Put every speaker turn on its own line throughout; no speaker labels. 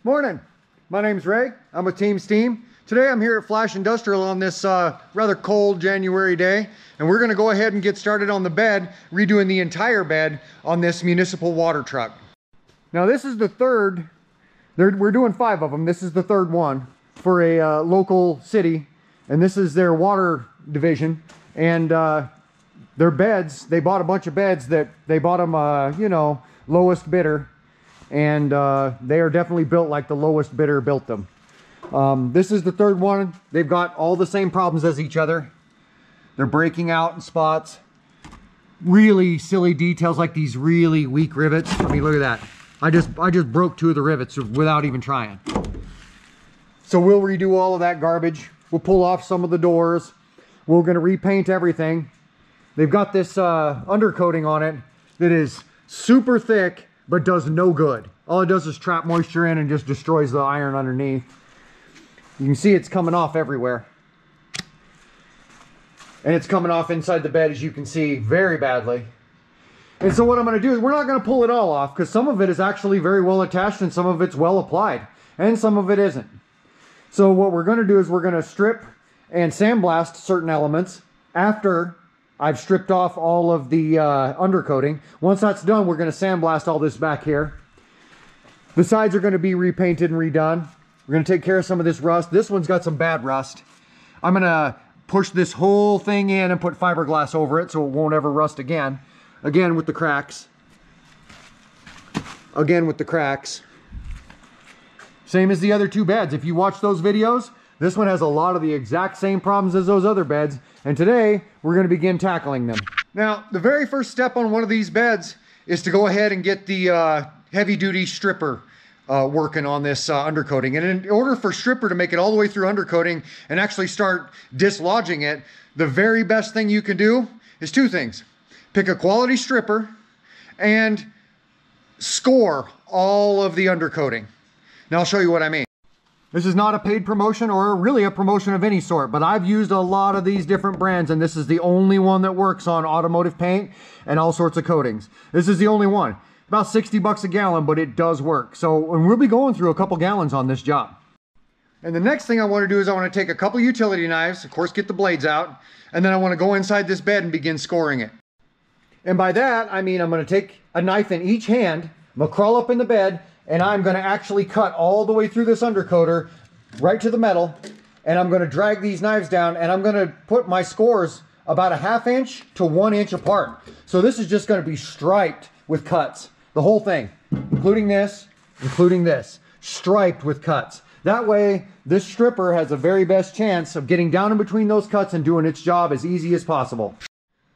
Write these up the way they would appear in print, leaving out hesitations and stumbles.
Morning, my name's Ray. I'm with Team Steam. Today I'm here at Flash Industrial on this rather cold January day, and we're gonna go ahead and get started on the bed, redoing the entire bed on this municipal water truck. Now this is the third, we're doing 5 of them. This is the third one for a local city, and this is their water division. And their beds, they bought a bunch of beds that they bought them, you know, lowest bidder. And they are definitely built like the lowest bidder built them. This is the third one. They've got all the same problems as each other. They're breaking out in spots. Really silly details like these really weak rivets. I mean, look at that. I just broke 2 of the rivets without even trying. So we'll redo all of that garbage. We'll pull off some of the doors. We're gonna repaint everything. They've got this undercoating on it that is super thick, but does no good. All it does is trap moisture in and just destroys the iron underneath. You can see it's coming off everywhere. And it's coming off inside the bed, as you can see, very badly. And so what I'm gonna do is we're not gonna pull it all off, because some of it is actually very well attached and some of it's well applied, and some of it isn't. So what we're gonna do is we're gonna strip and sandblast certain elements after I've stripped off all of the undercoating. Once that's done, we're going to sandblast all this back here. The sides are going to be repainted and redone. We're going to take care of some of this rust. This one's got some bad rust. I'm going to push this whole thing in and put fiberglass over it so it won't ever rust again. Again with the cracks. Again with the cracks. Same as the other 2 beds. If you watch those videos, this one has a lot of the exact same problems as those other beds, and today we're going to begin tackling them. Now, the very first step on one of these beds is to go ahead and get the heavy-duty stripper working on this undercoating. And in order for stripper to make it all the way through undercoating and actually start dislodging it, the very best thing you can do is 2 things. Pick a quality stripper and score all of the undercoating. Now I'll show you what I mean. This is not a paid promotion or really a promotion of any sort, but I've used a lot of these different brands, and this is the only one that works on automotive paint and all sorts of coatings. This is the only one. About 60 bucks a gallon, but it does work. So, and we'll be going through a couple gallons on this job. And the next thing I want to do is I want to take a couple utility knives, of course get the blades out, and then I want to go inside this bed and begin scoring it. And by that, I mean I'm going to take a knife in each hand, I'm going to crawl up in the bed, and I'm going to actually cut all the way through this undercoater right to the metal, and I'm going to drag these knives down, and I'm going to put my scores about a 1/2 inch to 1 inch apart. So this is just going to be striped with cuts, the whole thing, including this, striped with cuts. That way this stripper has the very best chance of getting down in between those cuts and doing its job as easy as possible.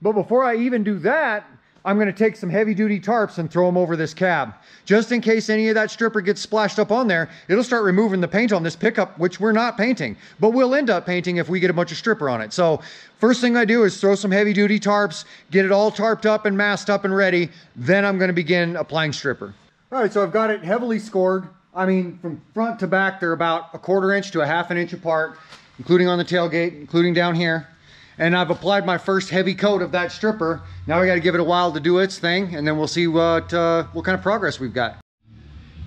But before I even do that, I'm going to take some heavy-duty tarps and throw them over this cab. Just in case any of that stripper gets splashed up on there, it'll start removing the paint on this pickup, which we're not painting. But we'll end up painting if we get a bunch of stripper on it. So first thing I do is throw some heavy-duty tarps, get it all tarped up and masked up and ready. Then I'm going to begin applying stripper. All right, so I've got it heavily scored. I mean, from front to back, they're about a 1/4 inch to a 1/2 inch apart, including on the tailgate, including down here. And I've applied my first heavy coat of that stripper. Now we got to give it a while to do its thing, and then we'll see what kind of progress we've got.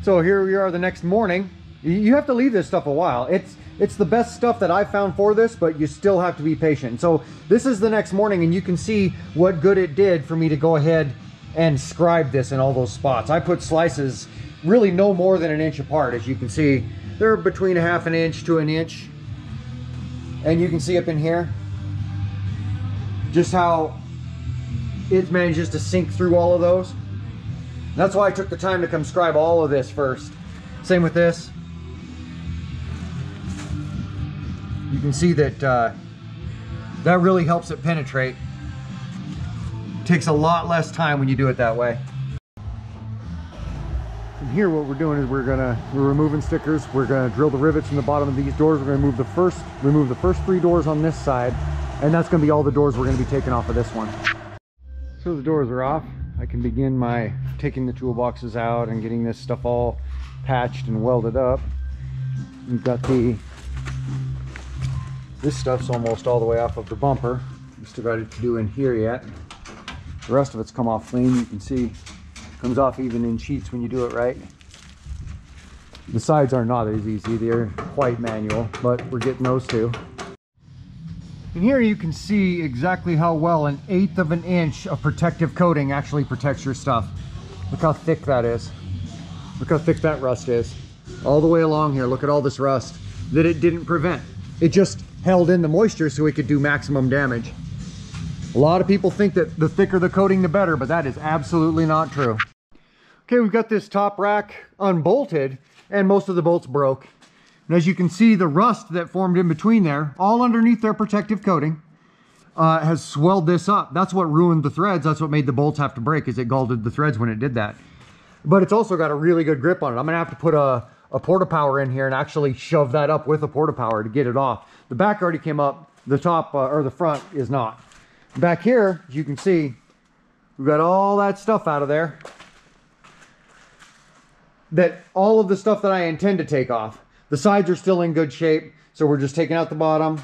So here we are the next morning. You have to leave this stuff a while. It's the best stuff that I've found for this, but you still have to be patient. So this is the next morning, and you can see what good it did for me to go ahead and scribe this in all those spots. I put slices really no more than 1 inch apart. As you can see, they're between a 1/2 inch to 1 inch. And you can see up in here just how it manages to sink through all of those. That's why I took the time to come scribe all of this first. Same with this. You can see that that really helps it penetrate. It takes a lot less time when you do it that way. From here, what we're doing is we're removing stickers. We're gonna drill the rivets in the bottom of these doors. We're gonna remove the first 3 doors on this side. And that's going to be all the doors we're going to be taking off of this one. So the doors are off. I can begin my taking the toolboxes out and getting this stuff all patched and welded up. We've got this stuff's almost all the way off of the bumper. We still got it to do in here yet. The rest of it's come off clean. You can see it comes off even in sheets when you do it right. The sides are not as easy, they're quite manual, but we're getting those too. And here you can see exactly how well 1/8 of an inch of protective coating actually protects your stuff. Look how thick that is. Look how thick that rust is. All the way along here, look at all this rust that it didn't prevent. It just held in the moisture so it could do maximum damage. A lot of people think that the thicker the coating, the better, but that is absolutely not true. Okay, we've got this top rack unbolted and most of the bolts broke. And as you can see, the rust that formed in between there, all underneath their protective coating, has swelled this up. That's what ruined the threads. That's what made the bolts have to break, is it galled the threads when it did that. But it's also got a really good grip on it. I'm gonna have to put a Porta Power in here and actually shove that up with a Porta Power to get it off. The back already came up, the top or the front is not. Back here, as you can see, we've got all that stuff out of there. All of the stuff that I intend to take off. The sides are still in good shape, so we're just taking out the bottom,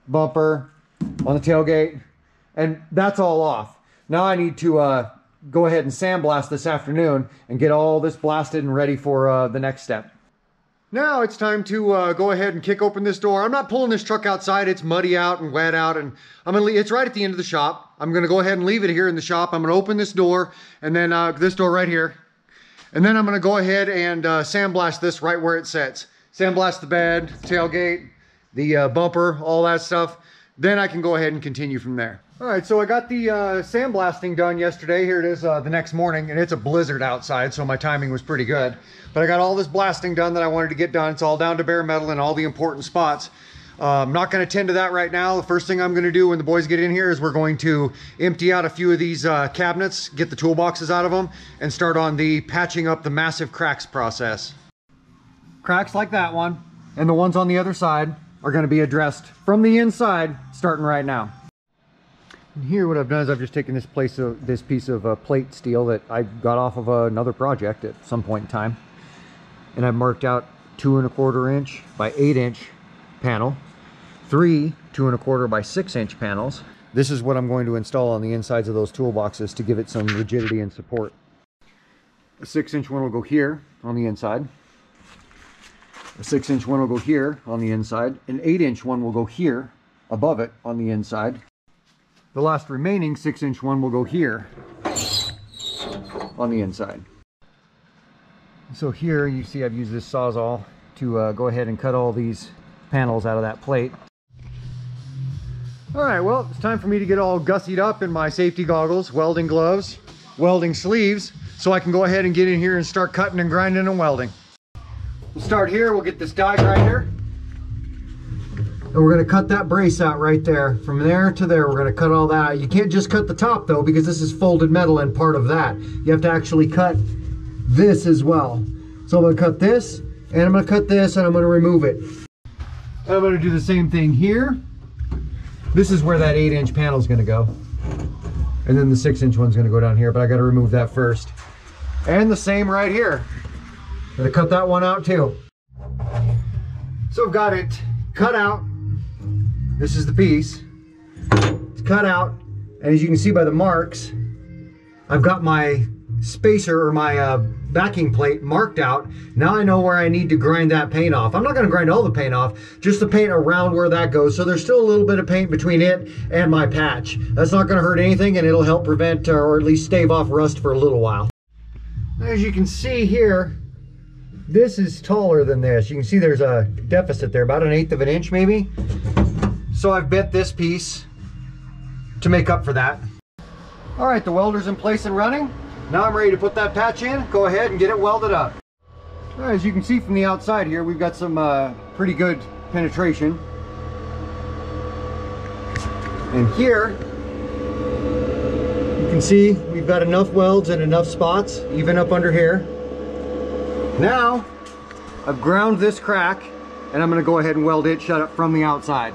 bumper, on the tailgate, and that's all off. Now I need to go ahead and sandblast this afternoon and get all this blasted and ready for the next step. Now it's time to go ahead and kick open this door. I'm not pulling this truck outside. It's muddy out and wet out, and it's right at the end of the shop. I'm gonna go ahead and leave it here in the shop. I'm gonna open this door, and then this door right here. And then I'm gonna go ahead and sandblast this right where it sits. Sandblast the bed, tailgate, the bumper, all that stuff. Then I can go ahead and continue from there. All right, so I got the sandblasting done yesterday. Here it is the next morning, and it's a blizzard outside, so my timing was pretty good. But I got all this blasting done that I wanted to get done. It's all down to bare metal in all the important spots. I'm not gonna tend to that right now. The first thing I'm gonna do when the boys get in here is we're going to empty out a few of these cabinets, get the toolboxes out of them, and start on the patching up the massive cracks process. Cracks like that one, and the ones on the other side are gonna be addressed from the inside, starting right now. And here what I've done is I've just taken this piece of plate steel that I got off of another project at some point in time, and I've marked out 2 1/4 inch by 8 inch panel, 3 2 1/4 by 6 inch panels. This is what I'm going to install on the insides of those toolboxes to give it some rigidity and support. A 6 inch one will go here on the inside. A 6 inch one will go here on the inside. An 8 inch one will go here above it on the inside. The last remaining 6 inch one will go here on the inside. So here you see I've used this Sawzall to go ahead and cut all these panels out of that plate. All right, well, it's time for me to get all gussied up in my safety goggles, welding gloves, welding sleeves, so I can go ahead and get in here and start cutting and grinding and welding. We'll start here. We'll get this die grinder, and we're going to cut that brace out right there. From there to there, we're going to cut all that out. You can't just cut the top though, because this is folded metal and part of that. You have to actually cut this as well. So I'm going to cut this, and I'm going to cut this, and I'm going to remove it. And I'm going to do the same thing here. This is where that 8 inch panel is going to go. And then the 6 inch one's going to go down here, but I got to remove that first. And the same right here. Going to cut that one out too. So I've got it cut out. This is the piece. It's cut out, and as you can see by the marks, I've got my spacer or my backing plate marked out. Now I know where I need to grind that paint off. I'm not going to grind all the paint off, just the paint around where that goes. So there's still a little bit of paint between it and my patch. That's not going to hurt anything, and it'll help prevent or at least stave off rust for a little while. As you can see here, this is taller than this. You can see there's a deficit there, about 1/8 of an inch maybe. So I've bent this piece to make up for that. All right, the welder's in place and running. Now I'm ready to put that patch in, go ahead and get it welded up. All right, as you can see from the outside here, we've got some pretty good penetration. And here, you can see we've got enough welds and enough spots, even up under here. Now, I've ground this crack, and I'm gonna go ahead and weld it shut up from the outside.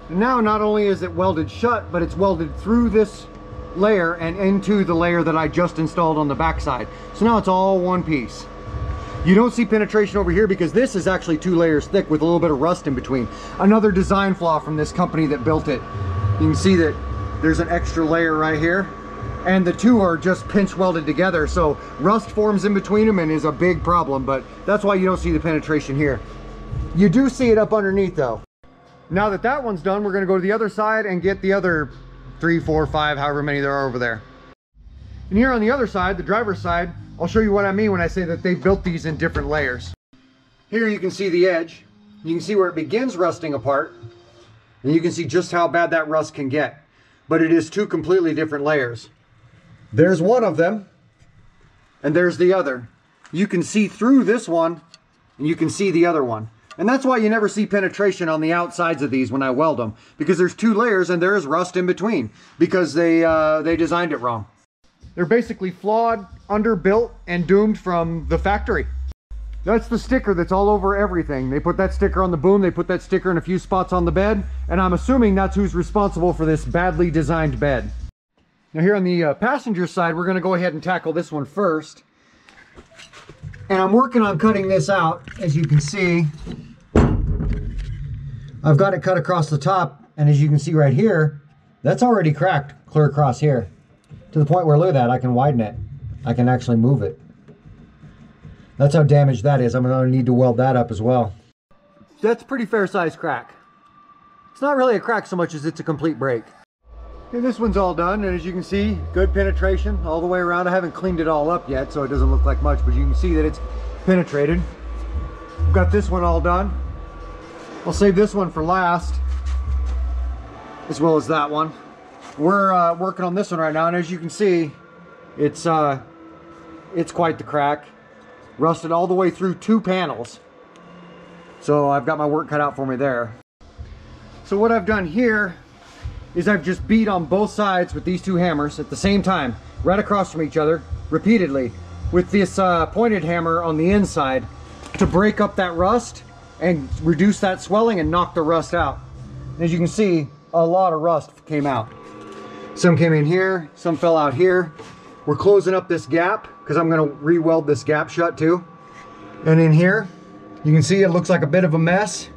And now, not only is it welded shut, but it's welded through this layer and into the layer that I just installed on the backside. So now it's all one piece. You don't see penetration over here because this is actually 2 layers thick with a little bit of rust in between. Another design flaw from this company that built it. You can see that there's an extra layer right here. and the two are just pinch welded together, so rust forms in between them and is a big problem, but that's why you don't see the penetration here. You do see it up underneath though. Now that that one's done, we're going to go to the other side and get the other 3, 4, 5, however many there are over there. And here on the other side, the driver's side, I'll show you what I mean when I say that they built these in different layers. Here you can see the edge. You can see where it begins rusting apart, and you can see just how bad that rust can get. But it is two completely different layers. There's one of them, and there's the other. You can see through this one, and you can see the other one. And that's why you never see penetration on the outsides of these when I weld them, because there's two layers and there is rust in between, because they designed it wrong. They're basically flawed, underbuilt, and doomed from the factory. That's the sticker that's all over everything. They put that sticker on the boom, they put that sticker in a few spots on the bed, and I'm assuming that's who's responsible for this badly designed bed. Now here on the passenger side, we're going to go ahead and tackle this one first. And I'm working on cutting this out. As you can see, I've got it cut across the top, and as you can see right here, that's already cracked clear across here. To the point where, look at that, I can widen it. I can actually move it. That's how damaged that is. I'm going to need to weld that up as well. That's a pretty fair sized crack. It's not really a crack so much as it's a complete break. Okay, this one's all done, and as you can see, good penetration all the way around. I haven't cleaned it all up yet, so it doesn't look like much, but you can see that it's penetrated. I've got this one all done. I'll save this one for last, as well as that one. We're working on this one right now, and as you can see, it's quite the crack. Rusted all the way through 2 panels. So I've got my work cut out for me there. So what I've done here is I've just beat on both sides with these 2 hammers at the same time, right across from each other, repeatedly, with this pointed hammer on the inside to break up that rust and reduce that swelling and knock the rust out. And as you can see, a lot of rust came out. Some came in here, some fell out here. We're closing up this gap because I'm going to re-weld this gap shut too. And in here, you can see it looks like a bit of a mess,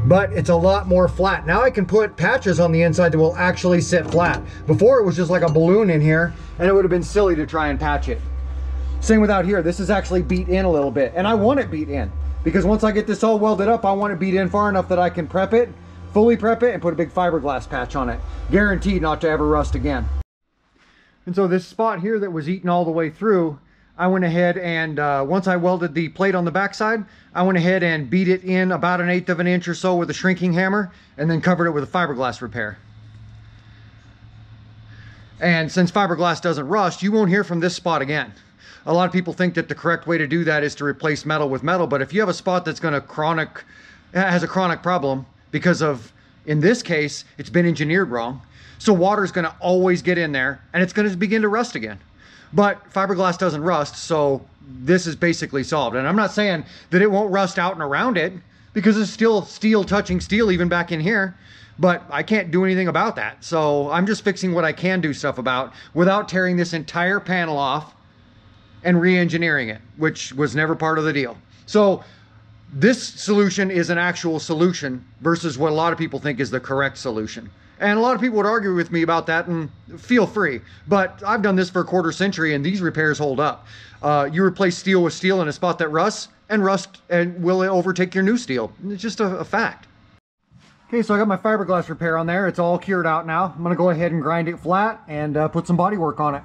but it's a lot more flat. Now I can put patches on the inside that will actually sit flat. Before it was just like a balloon in here, and it would have been silly to try and patch it. Same with out here. This is actually beat in a little bit, and I want it beat in because once I get this all welded up, I want it beat in far enough that I can prep it, fully prep it, and put a big fiberglass patch on it. Guaranteed not to ever rust again. And so this spot here that was eaten all the way through, I went ahead and once I welded the plate on the backside, I went ahead and beat it in about 1/8 of an inch or so with a shrinking hammer, and then covered it with a fiberglass repair. And since fiberglass doesn't rust, you won't hear from this spot again. A lot of people think that the correct way to do that is to replace metal with metal, but if you have a spot that's has a chronic problem because of, in this case, it's been engineered wrong, so water is going to always get in there and it's going to begin to rust again. But fiberglass doesn't rust, so this is basically solved. And I'm not saying that it won't rust out and around it, because it's still steel touching steel even back in here, but I can't do anything about that. So I'm just fixing what I can do stuff about without tearing this entire panel off and re-engineering it, which was never part of the deal. So this solution is an actual solution versus what a lot of people think is the correct solution. And a lot of people would argue with me about that, and feel free. But I've done this for a quarter century, and these repairs hold up. You replace steel with steel in a spot that rusts, and rust and will overtake your new steel. It's just a fact. Okay, so I got my fiberglass repair on there. It's all cured out now. I'm gonna go ahead and grind it flat and put some body work on it.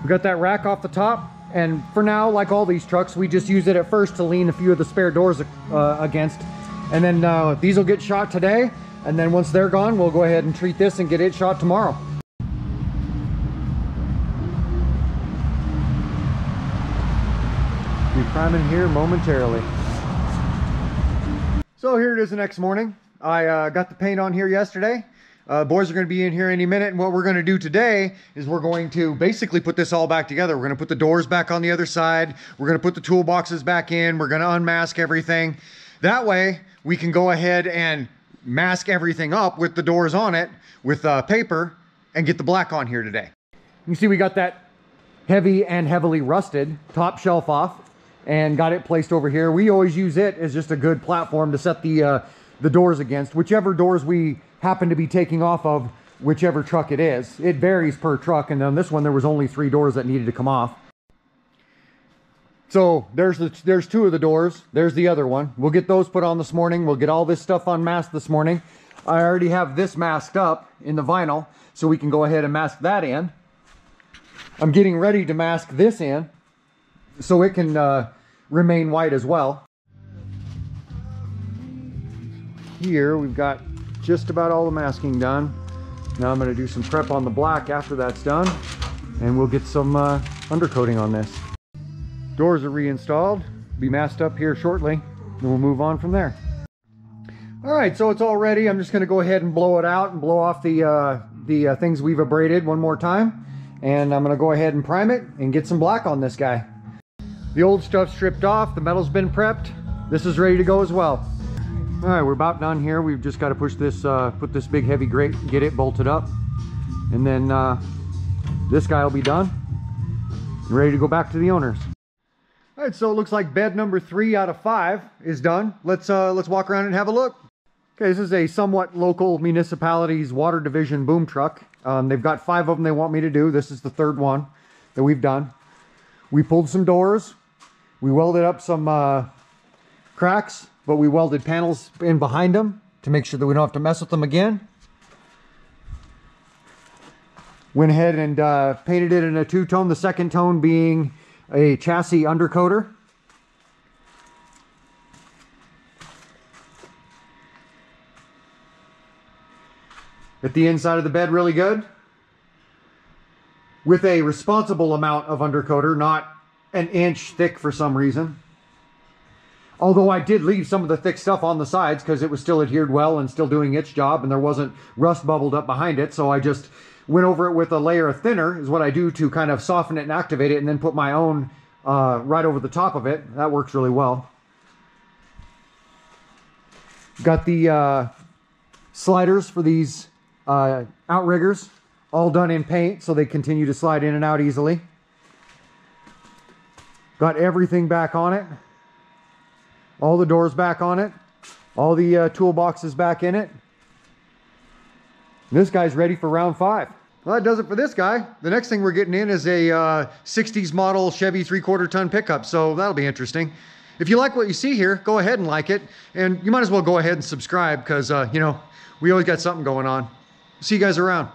We got that rack off the top, and for now, like all these trucks, we just use it at first to lean a few of the spare doors against. And then these will get shot today. And then once they're gone, we'll go ahead and treat this and get it shot tomorrow. Be priming here momentarily. So here it is the next morning. I got the paint on here yesterday. Boys are going to be in here any minute, and what we're going to do today is we're going to basically put this all back together. We're going to put the doors back on the other side. We're going to put the toolboxes back in. We're going to unmask everything. That way we can go ahead and mask everything up with the doors on it with paper and get the black on here today. You can see we got that heavy and heavily rusted top shelf off and got it placed over here. We always use it as just a good platform to set the doors against. Whichever doors we happen to be taking off of whichever truck it is. It varies per truck, and on this one there was only 3 doors that needed to come off. So there's 2 of the doors. There's the other one. We'll get those put on this morning. We'll get all this stuff unmasked this morning. I already have this masked up in the vinyl, so we can go ahead and mask that in. I'm getting ready to mask this in so it can remain white as well. Here we've got just about all the masking done. Now I'm going to do some prep on the black after that's done, and we'll get some undercoating on this. Doors are reinstalled, be masked up here shortly, and we'll move on from there. All right, so it's all ready. I'm just going to go ahead and blow it out and blow off the things we've abraded one more time, and I'm going to go ahead and prime it and get some black on this guy. The old stuff's stripped off, the metal's been prepped. This is ready to go as well. All right, we're about done here. We've just got to push this, put this big heavy grate, get it bolted up, and then this guy will be done and ready to go back to the owners. All right, so it looks like bed number 3 out of 5 is done. Let's walk around and have a look. Okay, this is a somewhat local municipality's water division boom truck. They've got 5 of them they want me to do. This is the 3rd one that we've done. We pulled some doors. We welded up some cracks, but we welded panels in behind them to make sure that we don't have to mess with them again. Went ahead and painted it in a 2-tone, the 2nd tone being a chassis undercoater. At the inside of the bed really good, with a responsible amount of undercoater, not an inch thick for some reason. Although I did leave some of the thick stuff on the sides because it was still adhered well and still doing its job, and there wasn't rust bubbled up behind it, so I just went over it with a layer of thinner, is what I do to kind of soften it and activate it, and then put my own right over the top of it. That works really well. Got the sliders for these outriggers all done in paint so they continue to slide in and out easily. Got everything back on it. All the doors back on it. All the toolboxes back in it. This guy's ready for round 5. Well, that does it for this guy. The next thing we're getting in is a 60s model Chevy 3/4 ton pickup, so that'll be interesting. If you like what you see here, go ahead and like it, and you might as well go ahead and subscribe because, you know, we always got something going on. See you guys around.